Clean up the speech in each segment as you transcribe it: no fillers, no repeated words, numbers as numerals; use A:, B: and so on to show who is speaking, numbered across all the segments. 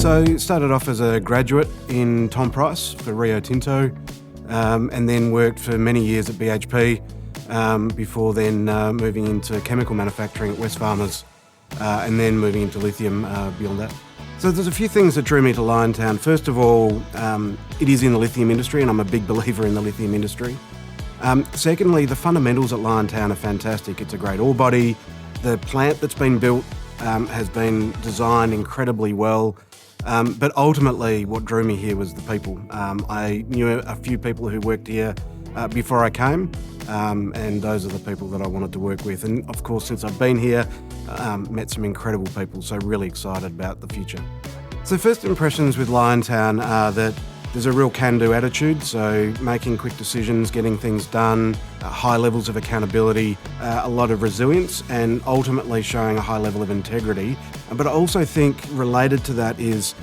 A: So started off as a graduate in Tom Price for Rio Tinto, and then worked for many years at BHP before then moving into chemical manufacturing at Wesfarmers, and then moving into lithium beyond that. So there's a few things that drew me to Liontown. First of all, it is in the lithium industry, and I'm a big believer in the lithium industry. Secondly, the fundamentals at Liontown are fantastic. It's a great ore body. The plant that's been built has been designed incredibly well. But ultimately, what drew me here was the people. I knew a few people who worked here before I came, and those are the people that I wanted to work with. And of course, since I've been here, met some incredible people, so really excited about the future. So first impressions with Liontown are that there's a real can-do attitude, so making quick decisions, getting things done, high levels of accountability, a lot of resilience, and ultimately showing a high level of integrity. But I also think related to that is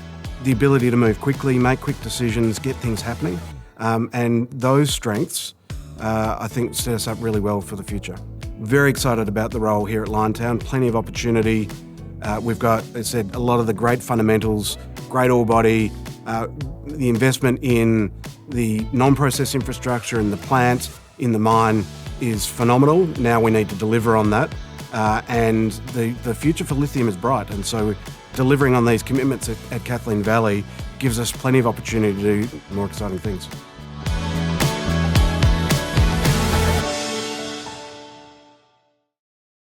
A: the ability to move quickly, make quick decisions, get things happening. And those strengths, I think, set us up really well for the future. Very excited about the role here at Liontown, plenty of opportunity. We've got, as I said, a lot of the great fundamentals, great ore body, the investment in the non-process infrastructure and the plant in the mine is phenomenal. Now we need to deliver on that, and the future for lithium is bright. And so delivering on these commitments at Kathleen Valley gives us plenty of opportunity to do more exciting things.